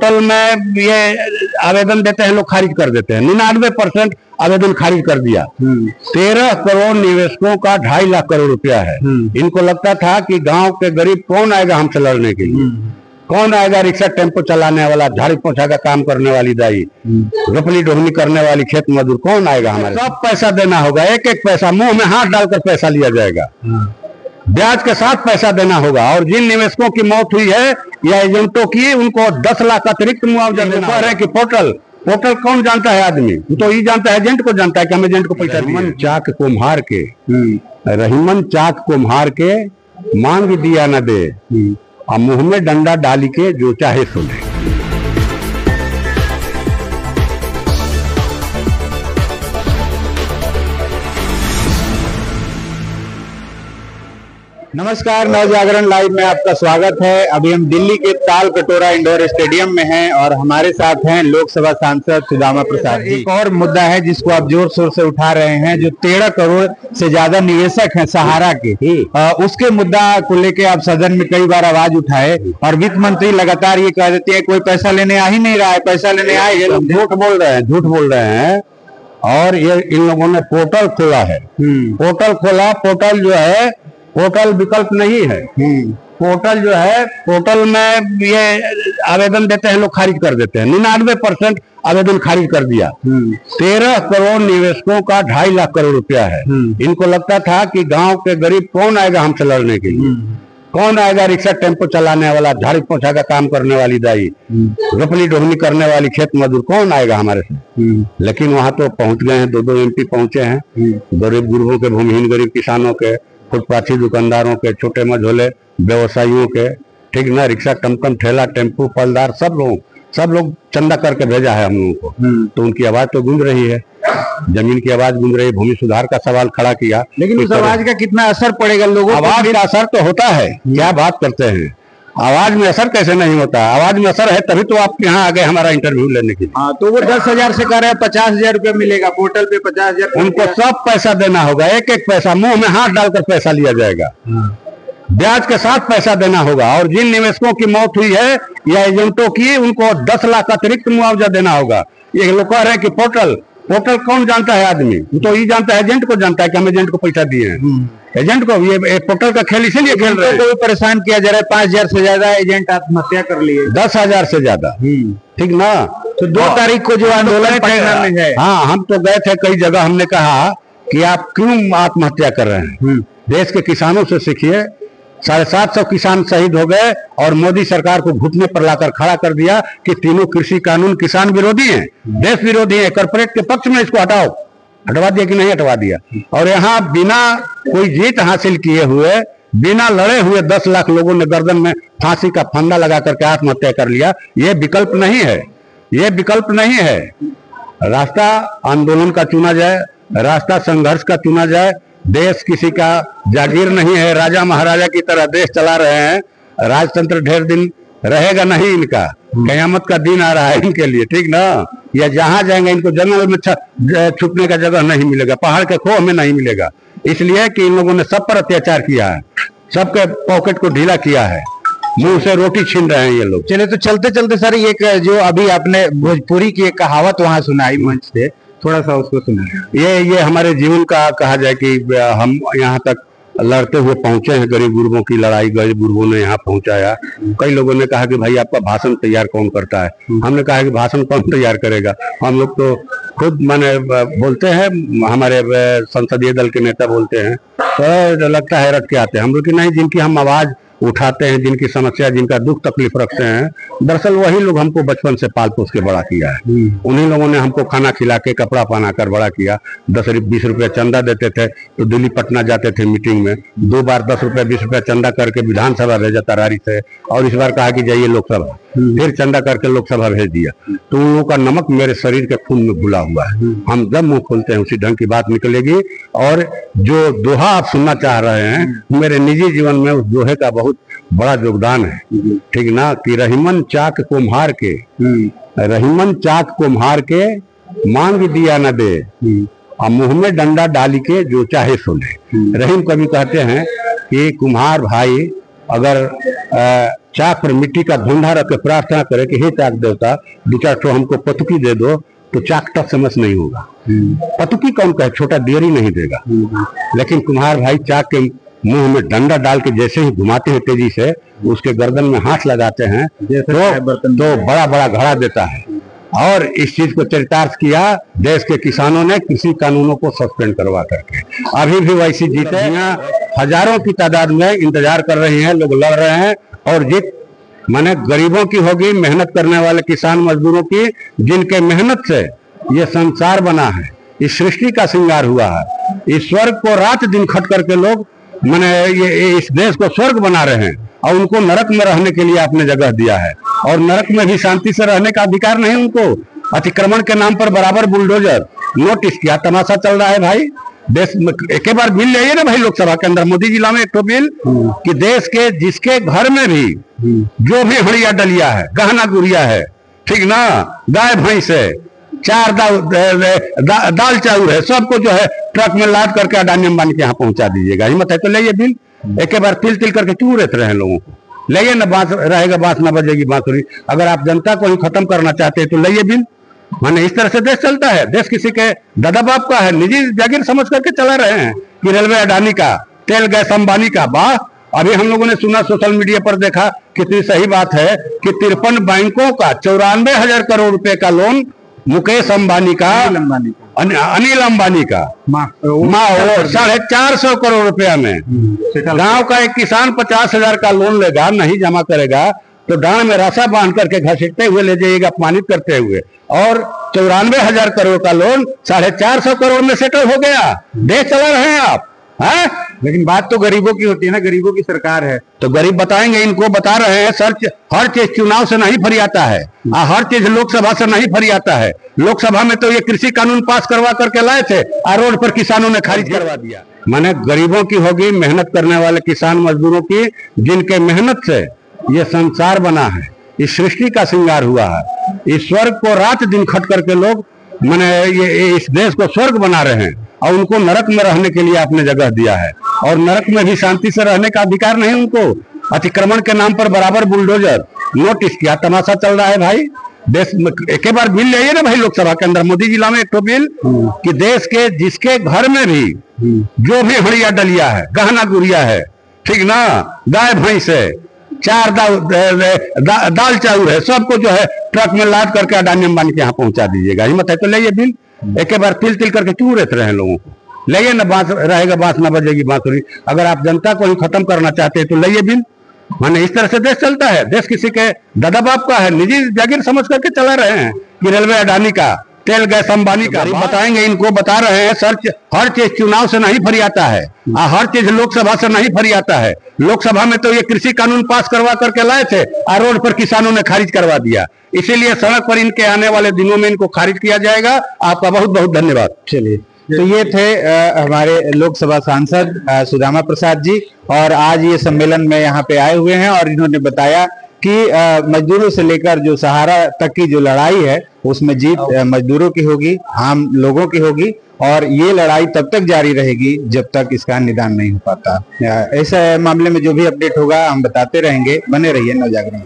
Portal में ये आवेदन देते हैं लोग, खारिज कर देते हैं। 99% आवेदन खारिज कर दिया। 13 करोड़ निवेशकों का 2.5 लाख करोड़ रुपया है। इनको लगता था कि गांव के गरीब कौन आएगा हमसे लड़ने के लिए, कौन आएगा रिक्शा टेम्पो चलाने वाला, झाड़ी पोछा का काम करने वाली दाई, रोपनी डोहनी करने वाली खेत मजदूर, कौन आएगा हमारे। सब पैसा देना होगा, एक एक पैसा मुंह में हाथ डालकर पैसा लिया जाएगा, ब्याज के साथ पैसा देना होगा। और जिन निवेशकों की मौत हुई है या एजेंटों की, उनको 10 लाख अतिरिक्त मुआवजा देना है। कि पोर्टल कौन जानता है आदमी, तो ये जानता है, एजेंट को जानता है कि हम एजेंट को पैसा रहीमन चाक कुम्हार के मांग दिया न दे, और मुंह में डंडा डाली के जो चाहे सुने। नमस्कार, नवजागरण लाइव में आपका स्वागत है। अभी हम दिल्ली के ताल कटोरा इंडोर स्टेडियम में हैं और हमारे साथ हैं लोकसभा सांसद सुदामा प्रसाद जी। एक और मुद्दा है जिसको आप जोर शोर से उठा रहे हैं, जो 13 करोड़ से ज्यादा निवेशक हैं सहारा के, उसके मुद्दा को लेके आप सदन में कई बार आवाज उठाए और वित्त मंत्री लगातार ये कह देते हैं कोई पैसा लेने आ ही नहीं रहा है, पैसा लेने आए। ये लोग झूठ बोल रहे हैं। और ये इन लोगों ने पोर्टल खोला है, पोर्टल जो है, पोर्टल विकल्प नहीं है। पोर्टल जो है, पोर्टल में ये आवेदन देते हैं लोग, खारिज कर देते हैं। 99% आवेदन खारिज कर दिया। 13 करोड़ निवेशकों का 2.5 लाख करोड़ रुपया है। इनको लगता था कि गांव के गरीब कौन आएगा हमसे लड़ने के लिए, कौन आएगा रिक्शा टेम्पो चलाने वाला, झाड़ी पोछा का काम करने वाली दाई, रोपनी डोहनी करने वाली खेत मजदूर, कौन आएगा हमारे से। लेकिन वहां तो पहुंच गए हैं, 2 MP पहुंचे हैं। गरीब गुरबों के, भूमिहीन गरीब किसानों के, फुटपाथी दुकानदारों के, छोटे मझोले व्यवसायियों के, ठीक ना, रिक्शा, टमटम, ठेला, टेम्पू, फलदार, सब लोग चंदा करके भेजा है हम लोगों को। तो उनकी आवाज तो गूंज रही है, जमीन की आवाज गूंज रही है। भूमि सुधार का सवाल खड़ा किया, लेकिन उस आवाज का कितना असर पड़ेगा लोगों? आवाज का असर तो होता है, क्या बात करते हैं, आवाज में असर कैसे नहीं होता? आवाज में असर है तभी तो आप यहाँ आ गए हमारा इंटरव्यू लेने के लिए। हाँ, तो वो 10,000 से कह रहे हैं 50,000 रुपया मिलेगा, पोर्टल पे 50,000। उनको सब पैसा देना होगा, एक एक पैसा मुंह में हाथ डालकर पैसा लिया जाएगा, ब्याज के साथ पैसा देना होगा। और जिन निवेशकों की मौत हुई है या एजेंटों की, उनको 10 लाख अतिरिक्त मुआवजा देना होगा। ये लोग कह रहे हैं कि पोर्टल कौन जानता है आदमी, तो ये जानता है, एजेंट को जानता है कि हम एजेंट को पैसा दिए हैं। एजेंट को ये पोर्टल का खेल इसीलिए खेल रहे हैं। तो परेशान किया जा रहा है। 5,000 से ज्यादा एजेंट आत्महत्या कर लिए, 10,000 से ज्यादा, ठीक ना। तो 2 तारीख को जो आंदोलन पटना में है, हाँ, हम तो गए थे कई जगह। हमने कहा कि आप क्यों आत्महत्या कर रहे हैं, देश के किसानों से सीखिए। 750 किसान शहीद हो गए और मोदी सरकार को घुटने पर लाकर खड़ा कर दिया कि तीनों कृषि कानून किसान विरोधी हैं, देश विरोधी हैं, कॉर्पोरेट के पक्ष में, इसको हटवा दिया कि नहीं हटवा दिया। और यहाँ बिना कोई जीत हासिल किए हुए, बिना लड़े हुए 10 लाख लोगों ने गर्दन में फांसी का फंदा लगा करके आत्महत्या कर लिया। ये विकल्प नहीं है, ये विकल्प नहीं है। रास्ता आंदोलन का चुना जाए, रास्ता संघर्ष का चुना जाए। देश किसी का जागीर नहीं है, राजा महाराजा की तरह देश चला रहे हैं। राजतंत्र ढेर दिन रहेगा नहीं, इनका कयामत का दिन आ रहा है इनके लिए, ठीक ना। या जहां जाएंगे इनको जंगल में छुपने का जगह नहीं मिलेगा, पहाड़ के खोह में नहीं मिलेगा, इसलिए कि इन लोगों ने सब पर अत्याचार किया है, सबके पॉकेट को ढीला किया है, मुंह से रोटी छीन रहे हैं ये लोग। चले तो चलते चलते सर, एक जो अभी आपने भोजपुरी की एक कहावत वहां सुनाई मंच से, थोड़ा सा उसको सुना। ये हमारे जीवन का कहा जाए कि हम यहाँ तक लड़ते हुए पहुंचे हैं। गरीब गुरबों की लड़ाई गरीब गुरबों ने यहाँ पहुंचाया। कई लोगों ने कहा कि भाई आपका भाषण तैयार कौन करता है? हमने कहा कि भाषण कौन तैयार करेगा, हम लोग तो खुद माने बोलते हैं, हमारे संसदीय दल के नेता बोलते हैं, तो लगता है रट के आते हैं। हम लोग की नहीं, जिनकी हम आवाज उठाते हैं, जिनकी समस्या, जिनका दुख तकलीफ रखते हैं, दरअसल वही लोग हमको बचपन से पाल पोस के बड़ा किया है। उन्हीं लोगों ने हमको खाना खिला के, कपड़ा पहना कर बड़ा किया। 10-20 रुपया चंदा देते थे तो दिल्ली पटना जाते थे मीटिंग में, 2 बार 10 रुपया 20 रुपया चंदा करके विधानसभा भेजा तरारी से, और इस बार कहा कि जाइए लोकसभा, फिर चंदा करके लोकसभा भेज दिया। तो उन लोगों का नमक मेरे शरीर के खून में घुला हुआ है। हम जब मुंह खोलते हैं उसी ढंग की बात निकलेगी। और जो दोहा आप सुनना चाह रहे हैं, मेरे निजी जीवन में उस दोहे का बहुत बड़ा योगदान है, ठीक ना। कि रहीमन चाक कुम्हार के मांग दिया न दे, और मुंह में डंडा डाली के जो चाहे सुने। रहीम कवि कहते हैं कि कुम्हार भाई अगर चाक पर मिट्टी का धुंधा रख के प्रार्थना करे कि हे चाक देवता 2-4 ठो हमको पतुकी दे दो, तो चाक टच समझ नहीं होगा। पतुकी कौन कहे, छोटा देरी नहीं देगा। लेकिन कुम्हार भाई चाक के मुंह में डंडा डाल के जैसे ही घुमाते हैं तेजी से, उसके गर्दन में हाथ लगाते हैं तो बड़ा बड़ा घड़ा देता है। और इस चीज को चरितार्थ किया देश के किसानों ने कृषि कानूनों को सस्पेंड करवा करके। अभी भी वैसी जीते हजारों की तादाद में इंतजार कर रही हैं, लोग लड़ रहे हैं। और जीत माने गरीबों की होगी, मेहनत करने वाले किसान मजदूरों की, जिनके मेहनत से ये संसार बना है, इस सृष्टि का श्रृंगार हुआ है। इस स्वर्ग को रात दिन खट करके लोग माने ये इस देश को स्वर्ग बना रहे हैं, और उनको नरक में रहने के लिए आपने जगह दिया है। और नरक में भी शांति से रहने का अधिकार नहीं उनको। अतिक्रमण के नाम पर बराबर बुलडोजर। नोटिस क्या तमाशा चल रहा है भाई देश में। एक बार बिल ले आइए ना भाई लोकसभा के अंदर, मोदी जिला में एक तो बिल कि देश के जिसके घर में भी जो भी हड़िया डलिया है, गहना गुड़िया है, ठीक ना, गाय भैंस है, 4 दाल चाउर है, सबको जो है ट्रक में लाद करके अडानी अंबानी के यहाँ पहुंचा दीजिएगा। हिम्मत है तो ले बिल। एक बार तिल तिल करके क्यों रहते रहे लोगों को। ले ना, बांस रहेगा बांस ना बजेगी बांसुरी। अगर आप जनता को ही खत्म करना चाहते हैं तो ले बिल। माने इस तरह से देश चलता है। देश किसी के दादा बाप का है, निजी जागीर समझ करके चला रहे हैं कि रेलवे अडानी का, तेल गैस अंबानी का। वाह, अभी हम लोगों ने सुना, सोशल मीडिया पर देखा, कितनी सही बात है कि 53 बैंकों का 94,000 करोड़ रुपए का लोन मुकेश अंबानी का, अनिल अंबानी का माँ 450 करोड़ रुपया में। गांव का एक किसान 50,000 का लोन लेगा, नहीं जमा करेगा तो डांड में राशा बांध करके घसीटते हुए ले जाइएगा, अपमानित करते हुए। और 94,000 करोड़ का लोन 450 करोड़ में सेटल हो गया। देश चला रहे हैं आप है? लेकिन बात तो गरीबों की होती है ना, गरीबों की सरकार है तो गरीब बताएंगे। इनको बता रहे हैं सर, हर चीज चुनाव से नहीं फरियाता है, हर चीज लोकसभा से नहीं फरियाता है। लोकसभा में तो ये कृषि कानून पास करवा करके लाए थे, और रोड पर किसानों ने खारिज करवा दिया। माने गरीबों की होगी, मेहनत करने वाले किसान मजदूरों की, जिनके मेहनत से ये संसार बना है, इस सृष्टि का श्रृंगार हुआ है। इस स्वर्ग को रात दिन खट करके लोग माने ये इस देश को स्वर्ग बना रहे हैं, और उनको नरक में रहने के लिए आपने जगह दिया है। और नरक में भी शांति से रहने का अधिकार नहीं उनको। अतिक्रमण के नाम पर बराबर बुलडोजर। नोटिस क्या तमाशा चल रहा है भाई देश में। एक बार बिल ले आइए ना भाई लोकसभा के अंदर, मोदी जिला में एक तो बिल कि देश के जिसके घर में भी जो भी हड़िया डलिया है, गहना गुड़िया है, ठीक ना, गाय भैंस है, 4 दाल चाउर है, सबको जो है ट्रक में लाद करके अडानी अंबानी के यहाँ पहुंचा दीजिएगा। हिम्मत है तो ले बिल। एक बार तिल तिल करके क्यों रहते रहे लोगों को। ले ना, बांस रहेगा बांस ना बजेगी बांसुरी। अगर आप जनता को ही खत्म करना चाहते हैं तो ले बिल। माने इस तरह से देश चलता है। देश किसी के दादा बाप का है, निजी जागीर समझ करके चला रहे हैं कि रेलवे अडानी का, तेल गैस अंबानी का। बताएंगे, इनको बता रहे हैं सर, हर चीज चुनाव से नहीं फरियाता है, हर चीज लोकसभा से नहीं फरियाता है। लोकसभा में तो ये कृषि कानून पास करवा करके लाए थे, और रोड पर किसानों ने खारिज करवा दिया। इसीलिए सड़क पर इनके आने वाले दिनों में इनको खारिज किया जाएगा। आपका बहुत बहुत धन्यवाद। चलिए, तो ये थे हमारे लोकसभा सांसद सुदामा प्रसाद जी, और आज ये सम्मेलन में यहाँ पे आए हुए हैं। और इन्होंने बताया कि मजदूरों से लेकर जो सहारा तक की जो लड़ाई है, उसमें जीत मजदूरों की होगी, आम लोगों की होगी। और ये लड़ाई तब तक जारी रहेगी जब तक इसका निदान नहीं हो पाता। ऐसे मामले में जो भी अपडेट होगा हम बताते रहेंगे। बने रहिए नवजागरण।